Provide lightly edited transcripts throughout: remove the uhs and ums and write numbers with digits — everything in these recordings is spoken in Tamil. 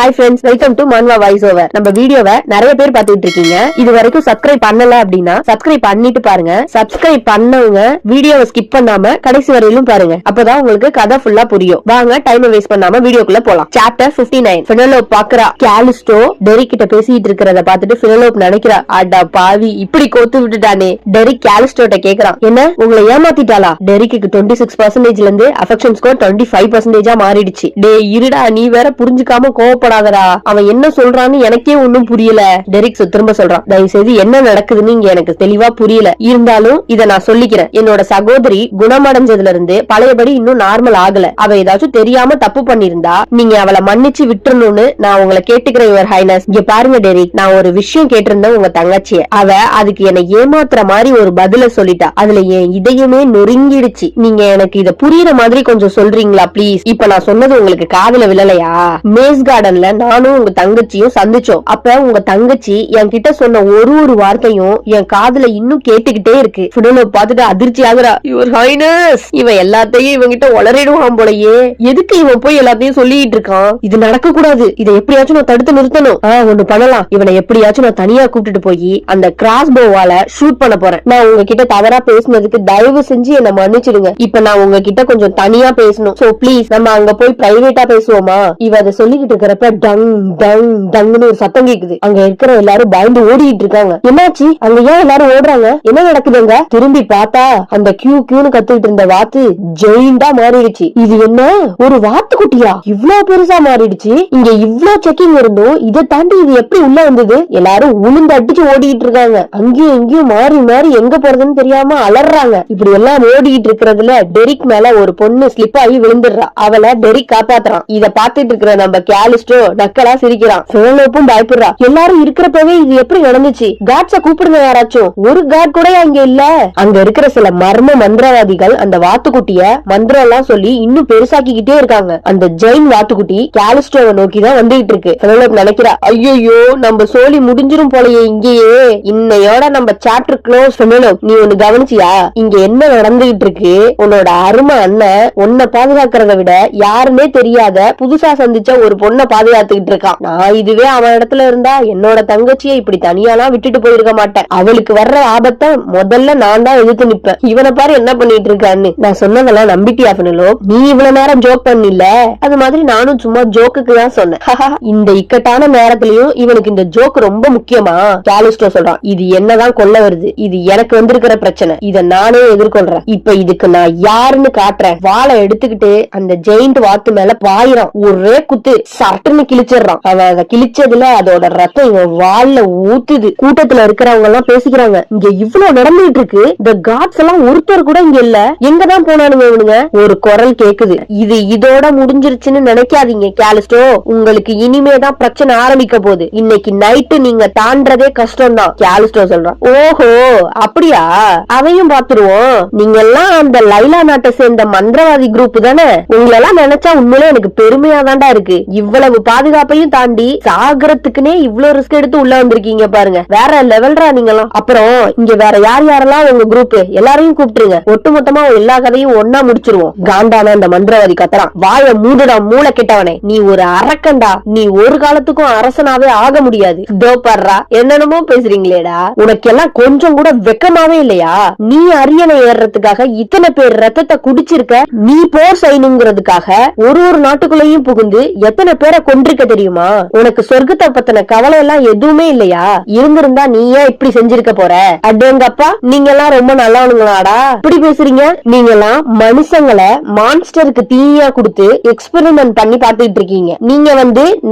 Hi friends, welcome to Manva voice over. நம்ம வீடியோவை நிறைய பேர் பார்த்துட்டு இருக்கீங்க. இது வரைக்கும் சப்ஸ்கிரைப் பண்ணல அப்படின்னா சப்ஸ்கிரைப் பண்ணிட்டு பாருங்க. சப்ஸ்கிரைப் பண்ணவங்க வீடியோவை ஸ்கிப் பண்ணாம கடைசி வரையிலும் பாருங்க. அப்பதான் உங்களுக்கு கதை ஃபுல்லா புரியும். வாங்க டைம் வேஸ்ட் பண்ணாம வீடியோக்குள்ள போலாம். சாப்டர் 59. பெனலோப் பாக்குறா காலிஸ்டோ டெரிக் கிட்ட பேசிட்டு இருக்கிறத பார்த்துட்டு பெனலோப் நினைக்கிறா, அடா பாவி இப்படி கோத்து விட்டுட்டானே. டெரிக் காலிஸ்டோட்ட கேக்குறான், என்ன உங்களை ஏமாத்திட்டாளா? டெரிக்கு 26% இருந்து அஃபெக்ஷன் ஸ்கோர் 25% மாறிடுச்சு. டே இருடா, நீ வேற புரிஞ்சுக்காம கோவப்படாதடா. அவன் என்ன சொல்றான்னு எனக்கே ஒன்னும் புரியல. டெரிக் திரும்ப சொல்றான், தயவு செய்து என்ன நடக்குதுன்னு இங்க எனக்கு தெளிவா புரியல. இருந்தாலும் இத நான் சொல்லிக்கிறேன். என்னோட சகோதரி குணமடைஞ்சதுல இருந்து பழையபடி இன்னும் நார்மல் ஆகல. அவ ஏதாச்சும் தெரியாம தப்பு பண்ணிருந்தா நீங்க அவளை மன்னிச்சு விட்டுறணும்னு நான் உங்களை கேட்டுக்கிறேன் யுவர் ஹைனஸ். இங்க பாருங்க டெரிக், நான் ஒரு விஷயம் கேட்டிருந்தேன் உங்க தங்கச்சிய. அவ அதுக்கு என்ன ஏமாத்துற மாதிரி ஒரு பதில சொல்லிட்டா. அதுல என் இதயமே நொறுங்கிடுச்சு. நீங்க எனக்கு இத புரியுற மாதிரி கொஞ்சம் சொல்றீங்களா பிளீஸ்? இப்ப நான் சொன்னது உங்களுக்கு காதுல விழலையா? மேஸ் கார்டன்ல நானும் உங்க தங்கச்சியும் சந்திச்சோம். அப்ப உங்க தங்கச்சி என்கிட்ட சொன்ன ஒரு வார்த்தையும் என் காதுல இன்னும் கேட்டுக்கிட்டே இருக்கு. பார்த்துட்டு அதிர்ச்சி ஆகுறா, யுவர் ஹைனஸ் இவன் எல்லாத்தையும் இவங்கிட்ட உளறிடுவான் போலயே. எதுக்கு இவன் போய் எல்லாத்தையும் சொல்லிட்டு இருக்கான்? இது நடக்க கூடாது. இதை எப்படியாச்சும் நான் தடுத்து நிறுத்தணும். ஒண்ணு பண்ணலாம். இவனை எப்படியாச்சும் நான் தனியா கூப்பிட்டு போய் அந்த கிராஸ் போவால ஷூட் பண்ண போறேன். நான் உங்ககிட்ட தவறா பேசினதுக்கு தயவு செஞ்சு என்ன மன்னிச்சிடுங்க. இப்ப நான் உங்ககிட்ட கொஞ்சம் தனியா பேசணும். சோ ப்ளீஸ் நம்ம அங்க போய் பிரைவேட்டா பேசுவோமா? இவ அதை சொல்லிக்கிட்டு இருக்கிறப்ப டங் டங் டங்னு ஒரு சத்தம் கேக்குது. அங்க இருக்கிற எல்லாரும் பயந்து ஓடிட்டு இருக்காங்க. என்னாச்சு? அங்க ஏன் எல்லாரும் ஓடுறாங்க? என்ன நடக்குதுங்க? திரும்பி பார்த்தா அந்த கியூன்னு கத்துக்கிட்டு இருந்த வாத்து ஜெயிண்டா மாறிடுச்சு. இது என்ன, ஒரு வாத்து குட்டியா இவ்வளவு பெருசா மாறிடுச்சு? இங்க இவ்ளோ செக்கிங் இருந்தும் இதை தாண்டி இது எப்படி உள்ள வந்தது? எல்லாரும் உளுந்து அடிச்சு ஓடிட்டு இருக்காங்க. அங்கேயும் இங்கேயும் மாறி மாறி எங்க போறதுன்னு தெரியாம அலறாங்க. இப்படி எல்லாம் ஓடிட்டு இருக்கிறதுல டெரிக் மேல ஒரு பொண்ணு ஸ்லிப் ஆகி விழுந்துடுறா. அவளை டெரிக் காப்பாத்துறான். இத பாத்துட்டு இருக்கிற நம்ம காலிஸ்டோ நக்கலா சிரிக்கிறான். பெனலோப்பும் பயப்படுறா. எல்லாரும் இருக்கிறப்பவே இது எப்படி நடந்துச்சு? காட்ஸ கூப்பிடுங்க யாராச்சும். ஒரு காட் கூட அங்க இல்ல. அங்க இருக்கிற சில மர்ம மந்திரவாதிகள் அந்த வாத்துக்குட்டிய மந்திரம் எல்லாம் சொல்லி இன்னும் பெருசாக்கிக்கிட்டே இருக்காங்க. அந்த ஜெயின் வாத்துக்குட்டி காலிஸ்டோவை நோக்கிதான் வந்துகிட்டு இருக்கு. பெனலோப் நினைக்கிறா, ஐயோ நம்ம சோலி முடிஞ்சிரும் போலயே இங்கேயே. இன்னையோட நம்ம சாப்டர் க்ளோஸ். பெனலோப், நீ ஒண்ணு கவனிச்சியா? இங்க என்ன நடந்துகிட்டு இருக்கு? உன்னோட அருமை அண்ணன் உன்னை பாதுகாக்கிறத விட யாருன்னே தெரியாத புதுசா சந்திச்ச ஒரு பொண்ணை பாதுகாத்துக்கிட்டு இருக்கான். நான் இதுவே அவன் இடத்துல இருந்தா என்னோட தங்கச்சியை இப்படி தனியாலாம் விட்டுட்டு போயிருக்க மாட்டேன். அவளுக்கு வர்ற ஆபத்தை முதல்ல நான் தான் எதிர்த்து நிப்பேன். இவனை பாரு என்ன பண்ணிட்டு இருக்கான்னு. நான் சொன்னதெல்லாம் நம்பிட்டியா பெனலோப்? நீ இவ்வளவு நேரம் ஜோக் பண்ணில, அது மாதிரி நானும் சும்மா ஜோக்குக்கு தான் சொன்னேன். இந்த இக்கட்டான நேரத்திலயும் இவனுக்கு இந்த ஜோக் ரொம்ப முக்கியமா? காலிஸ்டோ சொல்றான், இது என்னதான் கொல்ல வருது. இது எனக்கு வந்திருக்கிற பிரச்சனை. இத நானே எதிர்கொள்றேன். இப்ப இதுக்கு நான் யாருன்னு காட்டுறேன். வாளை எடுத்துக்கிட்டு அந்த ஜெயிண்ட் வாத்து மேல பாயிறான். ஒரே குத்து சட்டுன்னு கிழிச்சிடறான். அவன் அதை கிழிச்சதுல அதோட ரத்தம் இவன் வாள்ல ஊத்துது. கூட்டத்துல இருக்கிறவங்க எல்லாம் பேசிக்கிறாங்க, இங்க இவ்வளவு நடந்துட்டு இருக்கு, இந்த காட்ஸ் எல்லாம் ஒருத்தர் கூட இங்க இல்ல, எங்கதான் போனானுங்க இவனுங்க? ஒரு குரல் கேக்குது, இது இதோட முடிஞ்சிருச்சுன்னு நினைக்காதீங்க காலிஸ்டோ, உங்களுக்கு இனிமேதான் பிரச்சனை ஆரம்பிக்க போகுது. இன்னைக்கு நைட்டு நீங்க தாண்டதே கஷ்டம் தான். காலிஸ்டோ சொல்றான், ஓஹோ அப்படியா, அதையும் பாத்துருவோம். நீங்க எல்லாம் அந்த லைலா நாட்டை சேர்ந்த மந்திரவாதி குரூப் தானே? உங்களெல்லாம் நினைச்சா உண்மையிலே எனக்கு பெருமையா தான்டா இருக்கு. இவ்வளவு பாதுகாப்பையும் தாண்டி சாகரத்துக்குனே இவ்வளவு ரிஸ்க் எடுத்து உள்ள வந்திருக்கீங்க பாருங்க. வேற லெவல்ரா நீங்கலாம். அப்புறம் இங்க வேற யாரெல்லாம் உங்க குரூப் எல்லாரையும் கூப்பிட்டுருங்க. ஒட்டுமொத்தமா எல்லா கதையும் ஒன்னா முடிச்சிருவோம். காண்டான அந்த மந்திரவாதி கத்துறான், வாய மூடுடா மூளை கெட்டவனே, நீ ஒரு அரக்கண்டா. நீ ஒரு காலத்துக்கும் அரசனாவே ஆக முடியாது. தோப்பர்றா என்னென்னமோ பேசுறீங்களேடா. உனக்கு எல்லாம் கொஞ்சம் கூட வெக்கமாவே இல்லையா? நீ அரியணை ஏறதுக்காக இத்தனை பேர் ரத்தத்தை குடிச்சிருக்க. நீ போர் செய்யணுங்கிறதுக்காக ஒரு நாட்டுக்குள்ளேயும் புகுந்து எத்தனை பேரை கொண்டிருக்க தெரியுமா? உனக்கு சொர்க்கத்தை பத்தின கவலை எல்லாம் எதுவுமே இல்லையா? இருந்திருந்தா நீ ஏன் இப்படி செஞ்சிருக்க போற? அடேங்கப்பா, நீங்க எல்லாம் ரொம்ப நல்லவனுங்களாடா. இப்படி பேசுறீங்க. நீங்க எல்லாம் மனுஷங்களை மான்ஸ்டருக்கு தீனியா கொடுத்து எக்ஸ்பெரிமெண்ட் பண்ணி பாத்துட்டு இருக்கீங்க. நீங்க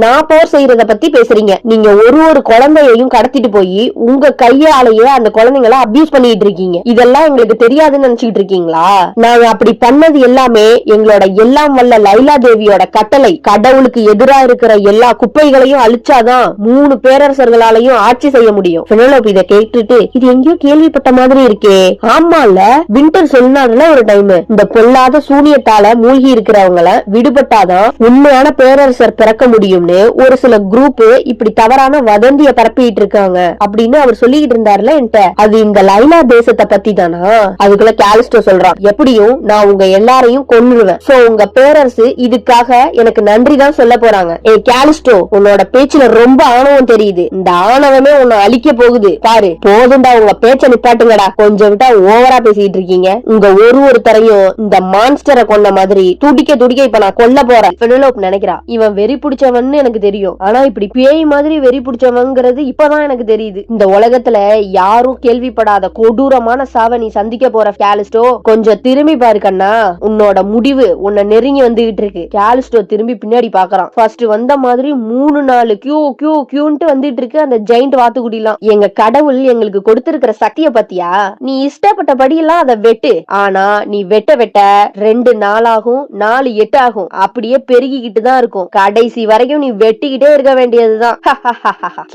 நான் போர் செய்யறத பத்தி பேசுறீங்க. நீங்க ஒரு குழந்தையையும் கடத்திட்டு போய் உங்க கையாலேயே அந்த குழந்தைங்களை அபியூஸ் பண்ணிட்டு இருக்கீங்க. இதெல்லாம் எங்களுக்கு தெரியாதுன்னு நினைச்சுட்டு இருக்கீங்களா? நாங்க அப்படி பண்ணது எல்லாமே எங்களோட எல்லாம் வல்ல லைலா தேவியோட கட்டளை. கடவுளுக்கு எதிரா இருக்கிற எல்லா குப்பைகளையும் அழிச்சாதான் 3 பேரரசர்களாலையும் ஆட்சி செய்ய முடியும். பெனலோப் இத கேட்டுட்டு, இது எங்கேயோ கேள்விப்பட்ட மாதிரி இருக்கே. ஆமால, வின்டர் சொன்னார்ல ஒரு டைம், இந்த பொல்லாத சூனியத்தால மூழ்கி இருக்கிறவங்கள விடுபட்டாதான் உண்மையான பேரரசர் பிறக்க முடியும்னு ஒரு சில குரூப் இப்படி தவறான வதந்திய பரப்பிட்டு இருக்காங்க அப்படின்னு அவர் சொல்லிட்டு இருந்தாருல என்கிட்ட. அது இந்த லைலா தேசத்தை பத்தி தானா? அதுக்குள்ள காலிஸ்டோ சொல்றான், எப்படியும் நான் உங்க எல்லாரையும் கொன்னுடுவேன். சோ உங்க பேரரசு இதுக்காக எனக்கு நன்றி தான் சொல்ல போறாங்க. ஏய் காலிஸ்டோ, உன்னோட பேச்சுல ரொம்ப ஆணவம் தெரியுது. இந்த ஆணவமே உன்னை அழிக்க போகுது பாரு. போதுண்டா, உங்க பேச்ச நிப்பாட்டுங்கடா. கொஞ்சம் விட்டா ஓவரா பேசிட்டு இருக்கீங்க. உங்க ஒருத்தரையும் இந்த மான்ஸ்டரை கொன்ன மாதிரி துடிக்க துடிக்க இப்ப நான் கொல்ல போறேன். பெனலோப் நினைக்கிறா இவன் வெறி பிடிச்சவன் எனக்கு தெரியும். ஆனா இப்படி பேய் மாதிரி வெறி பிடிச்சவங்கிறது இப்பதான் எனக்கு தெரியுது. இந்த உலகத்துல யாரும் கேள்விப்படாத கொடூரமான சாவை நீ சந்திக்க போற காலிஸ்டோ. கொஞ்சம் திரும்பி பாரு கண்ணா, உன்னோட முடிவு உன்னை நெருங்கி வந்துகிட்டு இருக்கு. காலிஸ்டோ திரும்பி பின்னாடி பாக்குறான். ஃபர்ஸ்ட் வந்த மாதிரி 3-4 கியூ கியூ கியூன்ட்டு வந்துட்டு இருக்கு அந்த ஜெயிண்ட் வாத்துக்குடிலாம். எங்க கடவுள் எங்களுக்கு கொடுத்திருக்கிற சக்திய பத்தியா? நீ இஷ்டப்பட்டபடி எல்லாம் அதை வெட்டு. ஆனா நீ வெட்ட வெட்ட 2 நாள் ஆகும், 4 8 ஆகும். அப்படியே பெருகிக்கிட்டு தான் இருக்கும். கடைசி வரைக்கும் நீ வெட்டிக்கிட்டே இருக்க வேண்டியதுதான்.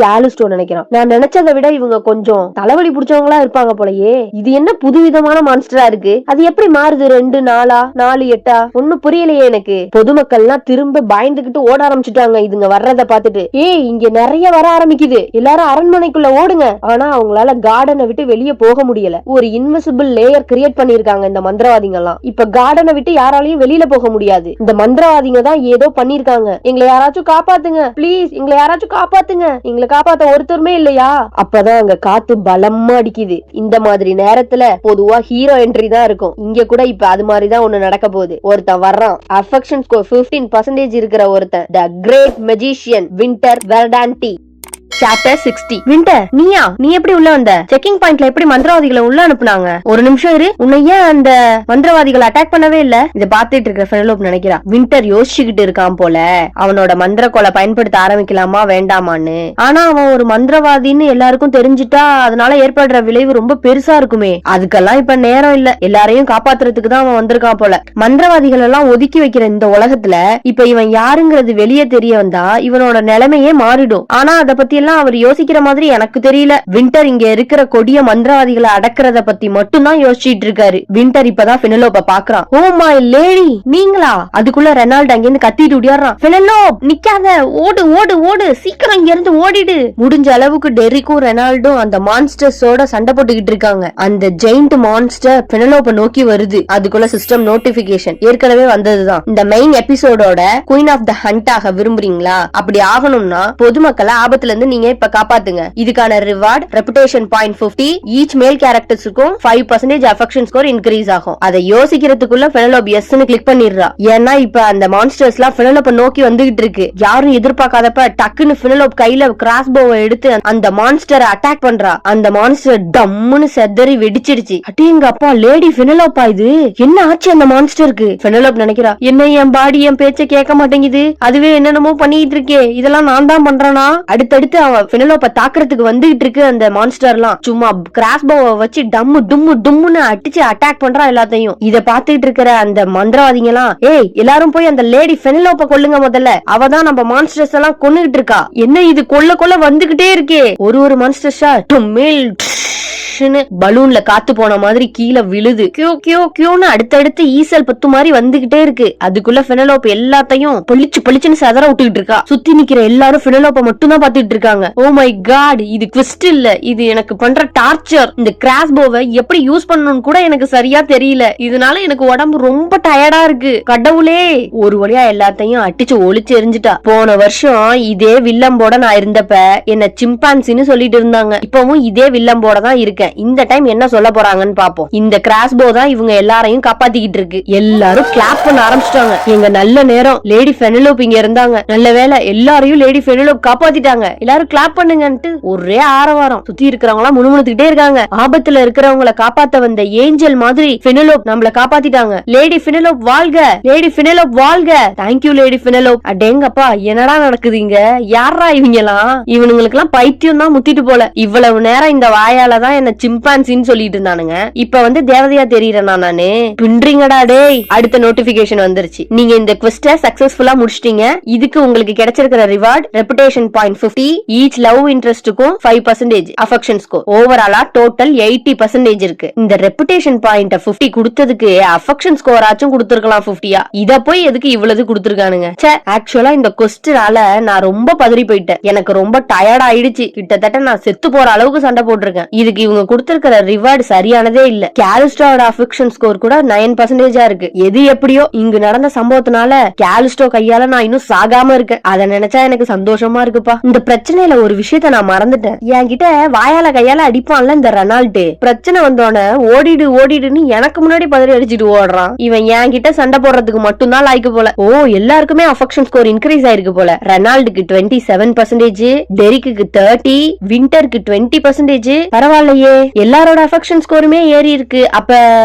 காலிஸ்டோ நினைக்கிறான், நான் நினைச்சதை விட இவங்க கொஞ்சம் தலைவலி பிடிச்சவங்களா இருப்பாங்க போலயே. இது என்ன புதுவிதமான மான்ஸ்டரா இருக்கு? அது எப்படி மாறுது 2 நாளா 4 8ஆ? ஒன்னும் புரியலையே எனக்கு. பொதுமக்கள்லாம் திரும்ப பயந்துகிட்டு ஓட ஆரம்பிச்சுட்டாங்க இதுங்க வர்றத பாத்துட்டு. ஏய், இங்க நிறைய வர ஆரம்பிக்குது. எல்லாரும் அரண்மனைக்குள்ள ஓடுங்க. ஆனா அவங்களால கார்டனை விட்டு வெளியே போக முடியல. ஒரு இன்விசிபிள் லேயர் கிரியேட் பண்ணிருக்காங்க இந்த மந்திரவாதிங்க எல்லாம். இப்ப கார்டனை விட்டு யாராலையும் வெளியில போக முடியாது. இந்த மந்திரவாதிங்க தான் ஏதோ பண்ணிருக்காங்க. எங்களை யாராச்சும் காப்பாத்துங்க பிளீஸ், எங்களை யாராச்சும் காப்பாத்துங்க. எங்களை காப்பாத்த ஒருத்தருமே இல்லையா? அப்பதான் அங்க காத்து பலமா அடிக்குது. இந்த மாதிரி நேரத்துல பொதுவா ஹீரோ என்ட்ரி தான் இருக்கும். இங்க கூட இப்ப அது மாதிரிதான் ஒண்ணு நடக்க போகுது. ஒருத்தன் வர்றான், அஃபெக்ஷன் ஸ்கோர் 15% இருக்கிற ஒருத்தன், the great magician Winter Verdanti. Chapter 60. Winter, நீயா? நீ எப்படி உள்ள வந்த? செக்கிங் பாயிண்ட்ல எப்படி மந்திரவாதிகளை உள்ள அனுப்புனாங்க? ஒரு நிமிஷம் இரு, உன்னை ஏன் அந்த மந்திரவாதிகளை அட்டாக் பண்ணவே இல்ல? இத பாத்துட்டு இருக்க பெனலோப் நினைக்கிறான், வின்டர் யோசிச்சுக்கிட்டு இருக்கான் போல அவனோட மந்திர கோலை பயன்படுத்த ஆரம்பிக்கலாமா வேண்டாமான்னு. ஆனா அவன் ஒரு மந்திரவாதின்னு எல்லாருக்கும் தெரிஞ்சுட்டா அதனால ஏற்படுற விளைவு ரொம்ப பெருசா இருக்குமே. அதுக்கெல்லாம் இப்ப நேரம் இல்ல. எல்லாரையும் காப்பாத்துறதுக்கு தான் அவன் வந்திருக்கான் போல. மந்திரவாதிகள் எல்லாம் ஒதுக்கி வைக்கிற இந்த உலகத்துல இப்ப இவன் யாருங்கிறது வெளியே தெரிய வந்தா இவனோட நிலைமையே மாறிடும். ஆனா அத பத்தி அவர் யோசிக்கிற மாதிரி எனக்கு தெரியல. வின்டர் இங்க இருக்கிற கொடிய மந்திரவாதிகளை அடக்கிறத பத்தி மட்டும் தான் யோசிச்சுட்டு இருக்காரு. வின்டர் இப்பதான் பெனலோப்ப பாக்குறான். ஓ மை லேடி, நீங்களா? அதுக்குள்ள ரெனால்ட் அங்க இருந்து கத்திட்டு ஓடியாரான். பெனலோப் நிக்காத, ஓடு ஓடு ஓடு, சீக்கிரம் இங்க இருந்து ஓடிடு. முடிஞ்ச அளவுக்கு டெரிக்கும் ரெனால்டும் அந்த மான்ஸ்டர்ஸோட சண்டை போட்டுக்கிட்டு இருக்காங்க. அந்த ஜெயிண்ட் மான்ஸ்டர் பெனலோப்ப நோக்கி வருது. அதுக்குள்ள சிஸ்டம் நோட்டிபிகேஷன் ஏற்கனவே வந்ததுதான். இந்த மெயின் எபிசோடோட குயின் ஆஃப் த ஹண்ட் ஆக விரும்புறீங்களா? அப்படி ஆகணும்னா பொதுமக்களை ஆபத்துல இருந்து நீங்க இப்ப காப்பாத்துங்க. இதுக்கான ரிவார்ட் ரெபுடேஷன் பாயிண்ட் 50. ஈச் மேல் கேரக்டர்ஸுக்கும் 5% அஃபெக்ஷன் ஸ்கோர் இன்க்ரீஸ் ஆகும். அதை யோசிக்கிறதுக்குள்ள பெனலோப் எஸ்ன்னு கிளிக் பண்ணிடுறா. ஏன்னா இப்ப அந்த மான்ஸ்டர்ஸ் எல்லாம் பெனலோப்ப நோக்கி வந்துகிட்டு இருக்கு. யாரும் எதிர்பார்க்காதப்ப டக்குன்னு பெனலோப் கையில கிராஸ் போவை எடுத்து அந்த மான்ஸ்டரை அட்டாக் பண்றா. அந்த மான்ஸ்டர் டம்முன்னு செதறி வெடிச்சிடுச்சு. அட்டிங்க அப்பா, லேடி பெனலோப்பா இது? என்ன ஆச்சு அந்த மான்ஸ்டருக்கு? பெனலோப் நினைக்கிறா, என்ன என் பாடி என் பேச்ச கேட்க மாட்டேங்குது, அதுவே என்னென்னமோ பண்ணிட்டு இருக்கே, இதெல்லாம் நான் தான் பண்றானா? அடுத்தடுத்து அவன் பெனலோப்ப தாக்குறதுக்கு வந்துகிட்டு இருக்கு. அந்த மான்ஸ்டர்லாம் சும்மா கிராஸ்போவை வச்சு டம்மு டும்மு டும்முன்னு அடிச்சு அட்டாக் பண்றா எல்லாத்தையும். இத பாத்துக்கிட்டு இருக்கிற அந்த மந்திரவாதிங்க எல்லாம், ஏய் எல்லாரும் போய் அந்த லேடி பெனலோப்ப கொல்லுங்க முதல்ல, அவதான் நம்ம மான்ஸ்டர்ஸ் எல்லாம் கொன்னுகிட்டு இருக்கா. என்ன இது கொல்ல கொல்ல வந்துகிட்டே இருக்கே. ஒரு மான்ஸ்டர்ஸா மேல் பலூன்ல காத்து போன மாதிரி கீழே விழுது. கியூ கியூ கியூன்னு அடுத்தடுத்து ஈசல் பத்து மாதிரி வந்துகிட்டே இருக்கு. அதுக்குள்ள பெனலோப் எல்லாத்தையும் பளிச்சு பளிச்சுன்னு சதற விட்டுக்கிட்டு இருக்கா. சுத்தி நிக்கிற எல்லாரும் பெனலோப்ப மட்டும் தான் பாத்துட்டு இருக்காங்க. ஓ மை காட், இது ட்விஸ்ட் இல்ல, இது எனக்கு பண்ற டார்ச்சர். இந்த கிராஸ்போவை எப்படி யூஸ் பண்ணணும்னு கூட எனக்கு சரியா தெரியல. இதனால எனக்கு உடம்பு ரொம்ப டயர்டா இருக்கு. கடவுளே, ஒரு வழியா எல்லாத்தையும் அடிச்சு ஒளிச்சு எரிஞ்சுட்டா. போன வருஷம் இதே வில்லம்போட நான் இருந்தப்ப என்ன சிம்பான்சின்னு சொல்லிட்டு இருந்தாங்க. இப்பவும் இதே வில்லம்போட தான் இருக்கேன். இந்த டைம் என்ன சொல்ல போறாங்கன்னு பாப்போம். இந்த கிராஸ்போ தான் இவங்க எல்லாரையும் காப்பாத்திக்கிட்டு இருக்கு. எல்லாரும் கிளாப் பண்ண ஆரம்பிச்சிட்டாங்க. எங்க நல்ல நேரம், லேடி பெனலோப் இங்க இருந்தாங்க. நல்ல வேலை, எல்லாரையும் லேடி பெனலோப் காப்பாத்திட்டாங்க. எல்லாரும் கிளாப் பண்ணுங்கன்ட்டு ஒரே ஆரவாரம். சுத்தி இருக்கிறவங்க எல்லாம் முணுமுணுத்துக்கிட்டே இருக்காங்க. ஆபத்துல இருக்கிறவங்களை காப்பாத்த வந்த ஏஞ்சல் மாதிரி பெனலோப் நம்மள காப்பாத்திட்டாங்க. லேடி பெனலோப் வாழ்க, லேடி பெனலோப் வாழ்க. Thank you lady Penelope. அடேங்கப்பா, என்னடா நடக்குது இங்க? யாரா இவங்க எல்லாம்? இவனுங்களுக்கு எல்லாம் பைத்தியம் தான் முத்திட்டு போல. இவ்வளவு நேரம் இந்த வாயாலதான் என்ன சிம்பான்சின்னு சொல்லிட்டு இருந்தானுங்க. இப்ப வந்து தேவதையா தெரியறேனா நானு? பின்றீங்கடா டேய். அடுத்த நோட்டிபிகேஷன் வந்துருச்சு. நீங்க இந்த குவெஸ்ட சக்சஸ்ஃபுல்லா முடிச்சிட்டீங்க. இதுக்கு உங்களுக்கு கிடைச்சிருக்கிற reward reputation point 50. Each love இன்ட்ரெஸ்டுக்கும் 5% அஃபெக்ஷன் ஸ்கோர். ஓவராலா டோட்டல் 80% இருக்கு. இந்த ரெபுடேஷன் பாயிண்ட் 50 கொடுத்ததுக்கு அஃபெக்ஷன் ஸ்கோர் ஆச்சும் கொடுத்திருக்கலாம் 50யா. இத போய் எதுக்கு இவ்வளவு கொடுத்திருக்கானுங்க? ஆக்சுவலா இந்த குவெஸ்டால நான் ரொம்ப பதறி போயிட்டேன். எனக்கு ரொம்ப டயர்ட் ஆயிடுச்சு. கிட்டத்தட்ட நான் செத்து போற அளவுக்கு சண்டை போட்டிருக்கேன். இதுக்கு இவங்க கொடுத்திருக்கிற ரிவார்டு சரியானதே இல்ல. காலிஸ்டோட அஃபெக்ஷன் ஸ்கோர் கூட 9% இருக்கு. எது எப்படியோ இங்கு நடந்த சம்பவத்தினால காலிஸ்டோ கையால நான் இன்னும் சாகாம இருக்கேன். அத நினைச்சா எனக்கு சந்தோஷமா இருக்குப்பா. இந்த பிரச்சனையில ஒரு விஷயத்த நான் மறந்துட்டேன். என்கிட்ட வாயால கையால அடிப்பான்ல இந்த ரெனால்டு, பிரச்சனை வந்தோடனே ஓடிடுன்னு எனக்கு முன்னாடி பதறி அடிச்சுட்டு ஓடுறான். இவன் என்கிட்ட சண்டை போடுறதுக்கு மட்டும்தான் லாய்க்கு போல. ஓ, எல்லாருக்குமே அஃபெக்ஷன் ஸ்கோர் இன்க்ரீஸ் ஆயிருக்கு போல. ரெனால்டுக்கு 27%, டெரிக்கு 30%, விண்டருக்கு 20%. பரவாயில்லையே, எல்லாரோட அஃபெக்ஷன் ஸ்கோருமே ஏறி இருக்கு. அப்ப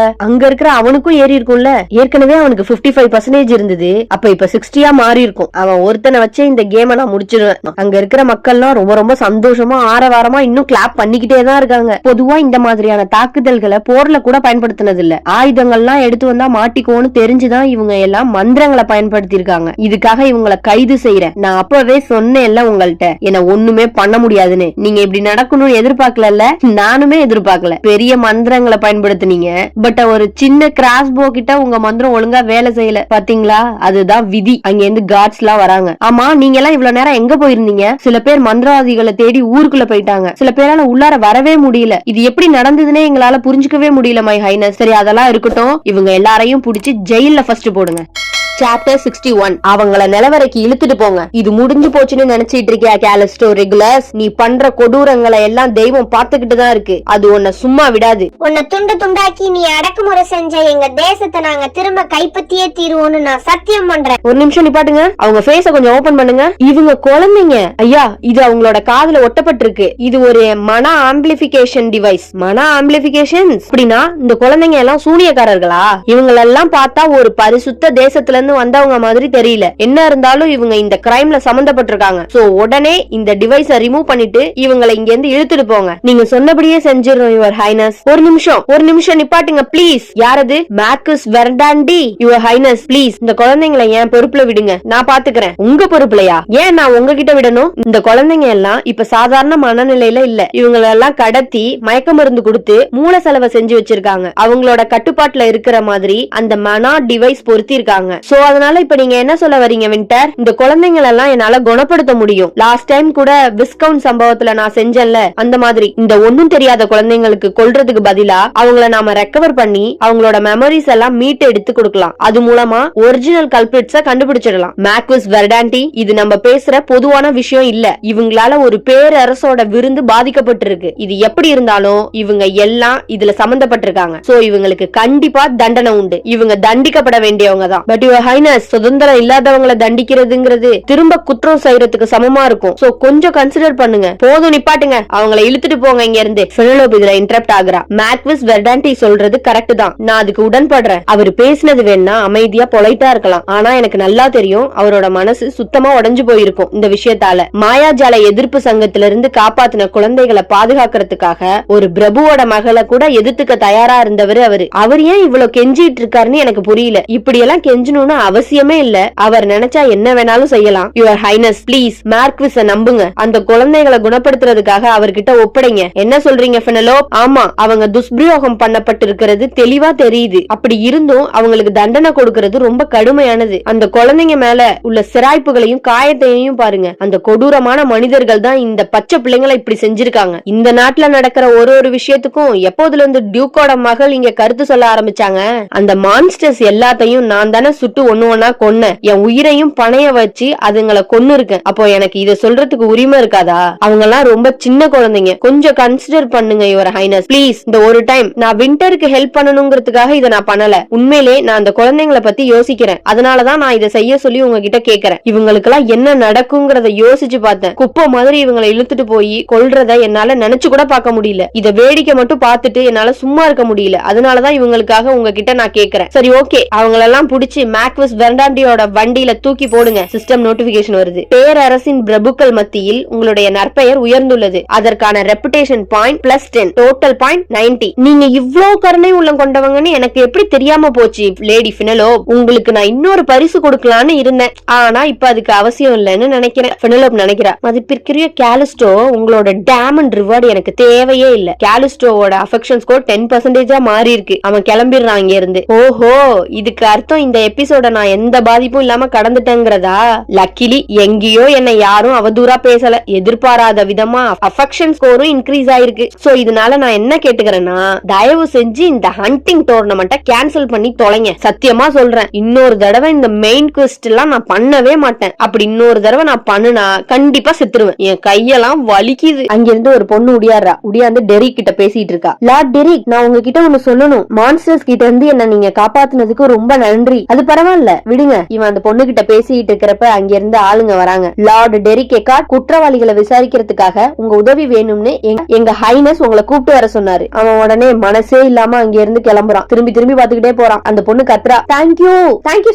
அங்க இருக்கிற அவனுக்கும் ஏறி இருக்கும்ல. ஏற்கனவே அவனுக்கு 55% இருந்தது, அப்ப இப்ப 60 மாறி இருக்கும். அவன் ஒருத்தனை வச்சு இந்த கேமை நான் முடிச்சிருவேன். அங்க இருக்கிற மக்கள்லாம் ரொம்ப ரொம்ப சந்தோஷமா ஆரவாரமா இன்னும் கிளாப் பண்ணிக்கிட்டே தான் இருக்காங்க. பொதுவா இந்த மாதிரியான தாக்குதல்களை போர்ல கூட பயன்படுத்தினது இல்ல. ஆயுதங்கள்லாம் எடுத்து வந்தா மாட்டிக்கோன்னு தெரிஞ்சுதான் இவங்க எல்லாம் மந்திரங்களை பயன்படுத்தி இருக்காங்க. இதுக்காக இவங்களை கைது செய்யறேன். நான் அப்பவே சொன்னேன்ல உங்கள்ட்ட, என்ன ஒண்ணுமே பண்ண முடியாதுன்னு. நீங்க இப்படி நடக்கணும்னு எதிர்பார்க்கல, நானுமே எதிர்பார்க்கல. பெரிய மந்திரங்களை பயன்படுத்தினீங்க, பட் ஒரு சின்ன கிராஸ்போ கிட்ட உங்க மந்திரம் ஒழுங்கா வேலை செய்யல. பாத்தீங்களா, அதுதான் விதி. அங்க இருந்து கார்ட்ஸ் எல்லாம் வராங்க. ஆமா, நீங்க எல்லாம் இவ்வளவு நேரம் எங்க போயிருந்தீங்க? சில பேர் மந்திரவாதிகளை தேடி ஊருக்குள்ள போயிட்டாங்க. சில பேரால உள்ளார வரவே முடியல. இது எப்படி நடந்ததுன்னே எங்களால புரிஞ்சுக்கவே முடியல மை ஹைனஸ். சரி, அதெல்லாம் இருக்கட்டும். இவங்க எல்லாரையும் புடிச்சு ஜெயில ஃபர்ஸ்ட் போடுங்க. Chapter 61. அவங்கள நிலவரைக்கு இழுத்துட்டு போங்க. இது முடிஞ்சு போச்சுன்னு நினைச்சிட்டு இருக்கியா காலிஸ்டோ ரெகுலர்ஸ்? நீ பண்ற கொடூரங்களை எல்லாம் தெய்வம் பார்த்துக்கிட்டு தான் இருக்கு. அது உன்னை சும்மா விடாது. உன்னை துண்டு துண்டாக்கி நீ அடக்குமுறை செஞ்ச எங்க தேசத்தை நாங்க திரும்ப கைப்பற்றியே தீருவோம்னு நான் சத்தியம் பண்றேன். ஒரு நிமிஷம் நிப்பாட்டுங்க. அவங்க ஃபேஸ கொஞ்சம் ஓபன் பண்ணுங்க. இவங்க குழந்தைங்க ஐயா. இது அவங்களோட காதுல ஒட்டப்பட்டிருக்கு. இது ஒரு மன ஆம்பிளிபிகேஷன் டிவைஸ். மன ஆம்பிளிபிகேஷன் அப்படின்னா இந்த குழந்தைங்க எல்லாம் சூனியக்காரர்களா? இவங்களெல்லாம் பார்த்தா ஒரு பரிசுத்த தேசத்துல இருந்து வந்தவங்க மாதிரி தெரியல. என்ன இருந்தாலும் இவங்க இந்த கிரைம்ல சம்பந்தப்பட்டிருக்காங்க. சோ உடனே இந்த டிவைஸை ரிமூவ் பண்ணிட்டு இவங்களை இங்க இருந்து இழுத்துட்டு போங்க. நீங்க சொன்னபடியே செஞ்சிரோம் யுவர் ஹைனஸ். ஒரு நிமிஷம் நிப்பாட்டுங்க ப்ளீஸ். யாரது? மார்க்கஸ் வெர்டாண்டி. யுவர் ஹைனஸ் ப்ளீஸ் இந்த குழந்தைங்களை என் பொறுப்புல விடுங்க. நான் பாத்துக்கிறேன். உங்க பொறுப்புலையா? ஏன் நான் உங்ககிட்ட விடணும்? இந்த குழந்தைங்க எல்லாம் இப்ப சாதாரண மனநிலையில இல்ல. இவங்களெல்லாம் கடத்தி மயக்க மருந்து கொடுத்து மூளை செலவை செஞ்சு வச்சிருக்காங்க. அவங்களோட கட்டுப்பாட்டுல இருக்கிற மாதிரி அந்த மனா டிவைஸ் பொருத்தி இருக்காங்க. சோ அதனால இப்ப நீங்க என்ன சொல்ல வரீங்க வின்டர்? இந்த குழந்தைகள் எல்லாம் என்னால குணப்படுத்த முடியும். லாஸ்ட் டைம் கூட விஸ்கவுண்ட் சம்பவத்துல நான் செஞ்சேன்ல, அந்த மாதிரி இந்த ஒண்ணும் தெரியாத குழந்தைங்களுக்கு கொல்றதுக்கு பதிலா அவங்கள நாம ரெக்கவர் பண்ணி அவங்களோட மெமரிஸ் எல்லாம் மீட்டு எடுத்து கொடுக்கலாம். அது மூலமா ஒரிஜினல் கல்பிரிட்ஸ கண்டுபிடிச்சிடலாம். மார்க்கஸ் வெர்டாண்டி, இது நம்ம பேசுற பொதுவான விஷயம் இல்ல. இவங்களால ஒரு பேரரசோட விருந்து பாதிக்கப்பட்டிருக்கு. இது எப்படி இருந்தாலும் இவங்க எல்லாம் இதுல சம்பந்தப்பட்டிருக்காங்க. சோ இவங்களுக்கு கண்டிப்பா தண்டனை உண்டு. இவங்க தண்டிக்கப்பட வேண்டியவங்க தான். பட் யுவர் ஹைனஸ், சுதந்திரம் இல்லாதவங்களை தண்டிக்கிறதுங்கிறது திரும்ப குற்றம் செய்யறதுக்கு சமமா இருக்கும். சோ கொஞ்சம் கன்சிடர் பண்ணுங்க. போதும், நிப்பாட்டுங்க. அவங்களை இழுத்துட்டு போங்க இங்க இருந்து. பெனலோப் இதுல இன்டரப்ட் ஆகுறா. மார்க்கஸ் வெர்டாண்டி சொல்றது கரெக்ட் தான். நான் அதுக்கு உடன்படுறேன். அவர் பேசினது வேணா அமைதியா பொலைட்டா இருக்கலாம். ஆனா எனக்கு நல்லா தெரியும் அவரோட மனசு சுத்தமா உடைஞ்சு போயிருக்கும் இந்த விஷயத்தால. மாயாஜால எதிர்ப்பு சங்கத்தில இருந்து காப்பாத்தின குழந்தைகளை பாதுகாக்கிறதுக்காக ஒரு பிரபுவோட மகளை கூட எதிர்த்துக்க தயாரா இருந்தவர் அவரு. அவர் ஏன் இவ்வளவு கெஞ்சிட்டு இருக்காருன்னு எனக்கு புரியல. இப்படி எல்லாம் கெஞ்சணும்னு அவசியமே இல்ல. அவர் நினைச்சா என்ன வேணாலும் செய்யலாம். யுவர் ஹைனஸ் ப்ளீஸ் மார்க்விஸ நம்புங்க. அந்த குழந்தைகளை குணப்படுத்துறதுக்காக அவர்கிட்ட ஒப்படைங்க. என்ன சொல்றீங்க பெனலோப்? ஆமா, அவங்க துஷ்பிரயோகம் பண்ணப்பட்டிருக்கிறது தெளிவா தெரியுது. அப்படி இருந்தும் அவங்களுக்கு தண்டனை கொடுக்கிறது ரொம்ப கடுமையானது. அந்த குழந்தைங்க மேல உள்ள சிராய்ப்புகளையும் காயத்தையும் பாருங்க. அந்த கொடூரமான மனிதர்கள் தான் இந்த பச்சை பிள்ளைங்களை இப்படி செஞ்சிருக்காங்க. இந்த நாட்டுல நடக்கிற ஒரு விஷயத்துக்கும் எப்போதுல இருந்து டியூக்கோட மகள் இங்க கருத்து சொல்ல ஆரம்பிச்சாங்க. அந்த மான்ஸ்டர்ஸ் எல்லாத்தையும் நான் தானே சுட்டு ஒண்ணு கொன்ன. என் உயிரையும் பணைய வச்சு அதுங்களை கொன்னு இருக்கேன். அப்போ எனக்கு இத சொல்றதுக்கு உரிமை இருக்காதா? அவங்க எல்லாம் ரொம்ப சின்ன குழந்தைங்க. கொஞ்சம் கன்சிடர் பண்ணுங்க யுவர் ஹைனஸ் ப்ளீஸ். இந்த ஒரு டைம் நான் விண்டருக்கு ஹெல்ப் பண்ணணுங்கிறதுக்காக இதை நான் பண்ணல. உண்மையிலே நான் அந்த குழந்தைங்களை பத்தி யோசிக்கிறேன். அதனாலதான் நான் இதை செய்ய சொல்லி உங்ககிட்ட கேக்குறேன். இவங்களுக்கு எல்லாம் என்ன நடக்குங்கிறத யோசிச்சு பார்த்தேன். குப்பை மாதிரி இவங்களை இழுத்துட்டு போய் கொல்றத என்னால நினைச்சு கூட பார்க்க முடியல. இத வேடிக்கை மட்டும் பார்த்துட்டு என்னால சும்மா இருக்க முடியல. அதனாலதான் இவங்களுக்காக உங்ககிட்ட நான் கேக்குறேன். சரி ஓகே, அவங்களெல்லாம் புடிச்சு மார்க்கஸ் வெர்டாண்டியோட வண்டியில தூக்கி போடுங்க. சிஸ்டம் நோட்டிபிகேஷன் வருது. பேரரசின் பிரபுக்கள் மத்தியில் உங்களுடைய நற்பெயர் உயர்ந்துள்ளது. அதற்கான ரெப்புடேஷன் பாயிண்ட் +10, டோட்டல் பாயிண்ட் 90. நீங்க இவ்ளோ கருணை உள்ளம் கொண்டவங்கன்னு எனக்கு எப்படி தெரியாம போச்சு லேடி பெனலோப்? உங்களுக்கு நான் இன்னொரு பரிசு கொடுக்கலான்னு இருந்தேன். ஆனா இப்ப அதுக்கு அவசியம் இல்லைன்னு நினைக்கிறேன். பெனலோப் நினைக்கிறா. மதிப்பிற்குரிய காலிஸ்டோ, உங்களோட டைமண்ட் ரிவார்டு எனக்கு தேவையே இல்ல. காலிஸ்டோவோட அஃபெக்ஷன் ஸ்கோர் 10% மாறி இருக்கு. அவன் கிளம்பிடுறான் இங்க இருந்து. ஓஹோ, இதுக்கு அர்த்தம் இந்த எபிசோட் மான்ஸ்டரோட நான் எந்த பாதிப்பும் இல்லாம கடந்துட்டேங்கிறதா. லக்கிலி எங்கேயோ என்னை யாரும் அவதூறா பேசல. எதிர்பாராத விதமா அஃபெக்ஷன் ஸ்கோரும் இன்க்ரீஸ் ஆயிருக்கு. சோ இதனால நான் என்ன கேட்டுக்கிறேன்னா, தயவு செஞ்சு இந்த ஹண்டிங் டோர்னமெண்ட்டை கேன்சல் பண்ணி தொலைங்க. சத்தியமா சொல்றேன், இன்னொரு தடவை இந்த மெயின் குவெஸ்ட் எல்லாம் நான் பண்ணவே மாட்டேன். அப்படி இன்னொரு தடவை நான் பண்ணுனா கண்டிப்பா செத்துருவேன். என் கையெல்லாம் வலிக்குது. அங்கிருந்து ஒரு பொண்ணு உடியாந்து டெரிக் கிட்ட பேசிட்டு இருக்கா. லார்ட் டெரிக், நான் உங்ககிட்ட ஒண்ணு சொல்லணும். மான்ஸ்டர்ஸ் கிட்ட இருந்து என்ன நீங்க காப்பாத்துனதுக்கு ரொம்ப நன்றி. அது பரவாயில்ல, விடுங்க. இவன் அந்த பொண்ணு கிட்ட பேசிட்டு இருக்கிறப்ப அங்க இருந்து ஆளுங்க வராங்க. லார்ட் டெரிக் எக்கார்ட், குற்றவாளிகளை விசாரிக்கிறதுக்காக உங்க உதவி வேணும்னு எங்க ஹைனஸ் உங்களை கூப்பிட்டு வர சொன்னாரு. அவன் உடனே மனசே இல்லாம அங்க இருந்து கிளம்புறான். திரும்பி பாத்துக்கிட்டே போறான். அந்த பொண்ணு கத்துறா, தேங்க்யூ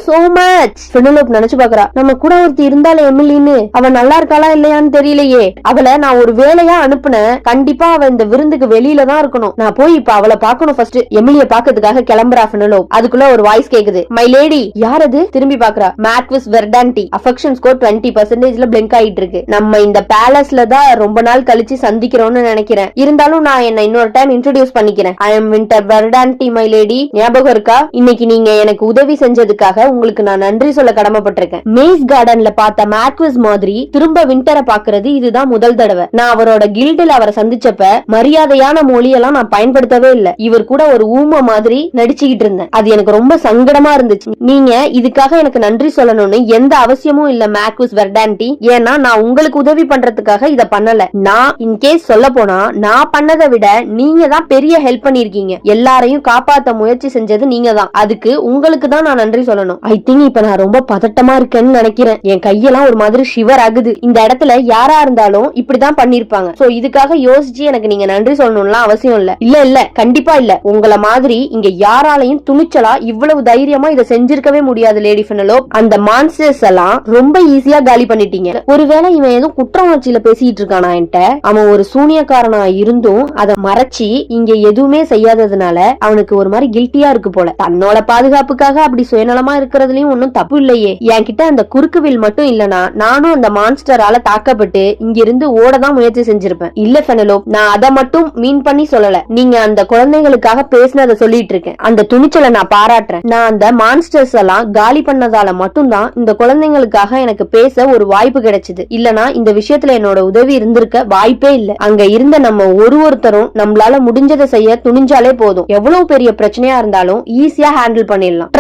சோ மச். பெனலோப் நினைச்சு பாக்குறா, நம்ம கூட ஒருத்தி இருந்தாலே எமிலின்னு, அவன் நல்லா இருக்காளா இல்லையான்னு தெரியலையே. அவளை நான் ஒரு வேலையா அனுப்புனேன். கண்டிப்பா அவ இந்த விருந்துக்கு வெளியில தான் இருக்கணும். நான் போய் இப்ப அவளை பாக்கணும். ஃபர்ஸ்ட் எமிலிய பாக்கிறதுக்காக கிளம்புறா பெனலோப். அதுக்குள்ள ஒரு வாய்ஸ் கேக்குது, மை லேடி. யார் அது? திரும்பி பாக்குறா, மார்க்விஸ் வெர்டான்டி. அஃபெக்ஷன் ஸ்கோர் 20% பிளிங்க் ஆயிட்டு இருக்கு. நம்ம இந்த பேலஸ்ல தான் ரொம்ப நாள் கழிச்சு சந்திக்கிறோம்னு நினைக்கிறேன். இருந்தாலும் நான் என்ன இன்னொரு டைம் இன்ட்ரோடியூஸ் பண்ணிக்கிறேன். I am Winter Verdanti my lady. ஞாபகம் இருக்கா? இன்னைக்கு நீங்க எனக்கு உதவி செஞ்சதுக்காக உங்களுக்கு நான் நன்றி சொல்ல கடமைப்பட்டிருக்கேன். மேஸ் கார்டன்ல பார்த்த மார்க்விஸ் மாதிரி திரும்ப வின்டரை பாக்குறது இதுதான் முதல் தடவை. நான் அவரோட கில்டில் அவரை சந்திச்சப்ப மரியாதையான மொழியெல்லாம் நான் பயன்படுத்தவே இல்ல. இவர் கூட ஒரு ஊமை மாதிரி நடிச்சுக்கிட்டு இருந்தேன். அது எனக்கு ரொம்ப சங்கடமா இருந்துச்சு. நீங்க இதுக்காக எனக்கு நன்றி சொல்லணும்னு எந்த அவசியமும் இல்ல மார்க்விஸ் வெர்டான்டி. ஏன்னா நான் உங்களுக்கு உதவி பண்றதுக்காக இத பண்ணல. நான் இன்கேஸ் சொல்ல போனா நான் பண்ணதை விட நீங்க தான் பெரிய ஹெல்ப் பண்ணிருக்கீங்க. எல்லாரையும் காப்பாத்த முயற்சி செஞ்சது நீங்க தான். அதுக்கு உங்களுக்கு தான் நான் நன்றி சொல்லணும். ஐ திங்க் இப்ப நான் ரொம்ப பதட்டமா இருக்கேன்னு நினைக்கிறேன். என் கையெல்லாம் ஒரு மாதிரி ஷிவர் ஆகுது. இந்த இடத்துல யாரா இருந்தாலும் இப்படிதான் பண்ணிருப்பாங்க. சோ இதுக்காக யோசிச்சு எனக்கு நீங்க நன்றி சொல்லணும்லாம் அவசியம் இல்ல. இல்ல கண்டிப்பா இல்ல. உங்களை மாதிரி இங்க யாராலையும் துணிச்சலா இவ்வளவு தைரியமா இதை செஞ்சிருக்கவே முடியாது லேடி பெனலோப். அந்த மான்ஸ்டர்ஸ் எல்லாம் ரொம்ப ஈஸியா காலி பண்ணிட்டீங்க. ஒருவேளை இவன் ஏதோ குற்ற உணர்ச்சியில பேசிட்டு இருக்கானா என்கிட்ட. அவன் ஒரு சூனியக்காரனா இருந்தும் அதை மறைச்சி இங்க எதுவுமே செய்யாததுனால அவனுக்கு ஒரு மாதிரி கில்ட்டியா இருக்கு போல. தன்னோட பாதுகாப்புக்காக அப்படி சுயநலமா இருக்கிறதுலயும் ஒன்னும் தப்பு இல்லையே. என்கிட்ட அந்த குறுக்குவில் மட்டும் இல்லனா நானும் அந்த மான்ஸ்டரால தாக்கப்பட்டு இங்க இருந்து ஓடதான் முயற்சி செஞ்சிருப்பேன். இல்ல பெனலோப், நான் அதை மட்டும் மீன் பண்ணி சொல்லல. நீங்க அந்த குழந்தைகளுக்காக பேசினதை சொல்லிட்டு இருக்கேன். அந்த துணிச்சலை நான் பாராட்டுறேன். நான் அந்த மான்ஸ்டர்ஸ் எல்லாம் காலி பண்ணதால மட்டும்தான் இந்த குழந்தைங்களுக்காக எனக்கு பேச ஒரு வாய்ப்பு கிடைச்சது. இல்லனா இந்த விஷயத்துல என்னோட உதவி இருந்திருக்க வாய்ப்பே இல்ல. அங்க இருந்த நம்ம ஒருத்தரும் நம்மளால முடிஞ்சதை செய்ய துணிஞ்சாலே போதும். எவ்வளவு பெரிய பிரச்சனையா இருந்தாலும் ஈஸியா ஹேண்டில் பண்ணிடலாம்.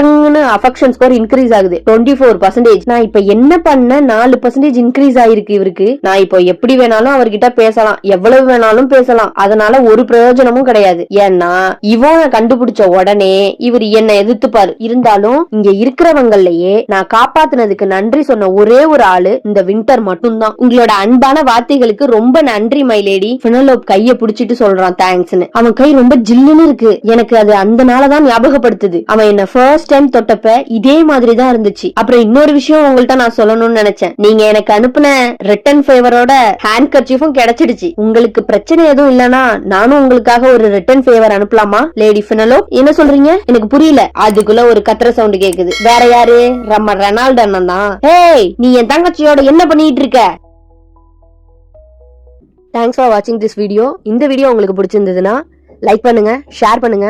அஃபெக்ஷன் ஸ்கோர் இன்க்ரீஸ் ஆகுது 24%. நான் இப்ப என்ன பண்ண 4% இன்க்ரீஸ் ஆயிருக்கு இவருக்கு. நான் இப்போ எப்படி வேணாலும் அவர்கிட்ட பேசலாம், எவ்வளவு வேணாலும் பேசலாம். அதனால ஒரு பிரயோஜனமும் கிடையாது. ஏன்னா இவனை கண்டுபிடிச்ச உடனே இவர் என்ன எதிர்த்துப்பாரு. இருந்தாலும் இங்க இருக்கிறவங்களையே நான் காப்பாத்தினதுக்கு நன்றி சொன்ன ஒரே ஒரு ஆளு இந்த வின்டர் மட்டும்தான். உங்களோட அன்பான வார்த்தைகளுக்கு ரொம்ப நன்றி மை லேடி. பெனலோப் கைய புடிச்சிட்டு சொல்றான் தேங்க்ஸ்னு. அவன் கை ரொம்ப ஜில்லுன்னு இருக்கு. எனக்கு அது அந்த நாளதான் ஞாபகப்படுத்துது. அவன் என்ன ஃபர்ஸ்ட் டைம் தொட்டப்ப இதே மாதிரி தான் இருந்துச்சு. அப்புறம் இன்னொரு விஷயம் உங்கள்ட்ட நான் சொல்லணும்னு நினைச்சேன். நீங்க எனக்கு அனுப்புன ரிட்டன் ஃபேவரோட ஹேண்ட் கர்ச்சீஃபும் கிடைச்சிடுச்சு. உங்களுக்கு பிரச்சனை எதுவும் இல்லனா நானும் உங்களுக்காக ஒரு ரிட்டன் ஃபேவர் அனுப்பலாமா லேடி பெனலோப்? என்ன சொல்றீங்க? எனக்கு புரியல. அதுக்குள்ள ஒரு கத்திர சவுண்ட் கேக்குது. வேற யாரு? நம்ம ரெனால்ட் அண்ணன் தான். ஹேய், நீ என் தங்கச்சியோட என்ன பண்ணிட்டு இருக்க? தேங்க்ஸ் ஃபார் வாட்சிங் திஸ் வீடியோ. இந்த வீடியோ உங்களுக்கு பிடிச்சிருந்ததுன்னா லைக் பண்ணுங்க, ஷேர் பண்ணுங்க.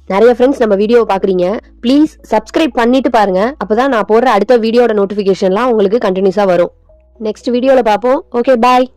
நிறைய ஃப்ரெண்ட்ஸ் நம்ம வீடியோ பாக்குறீங்க, ப்ளீஸ் சப்ஸ்கிரைப் பண்ணிட்டு பாருங்க. அப்பதான் நான் போடுற அடுத்த வீடியோட நோட்டிபிகேஷன்லாம் உங்களுக்கு கண்டினியூஸா வரும். நெக்ஸ்ட் வீடியோல பாப்போம். ஓகே, பாய்.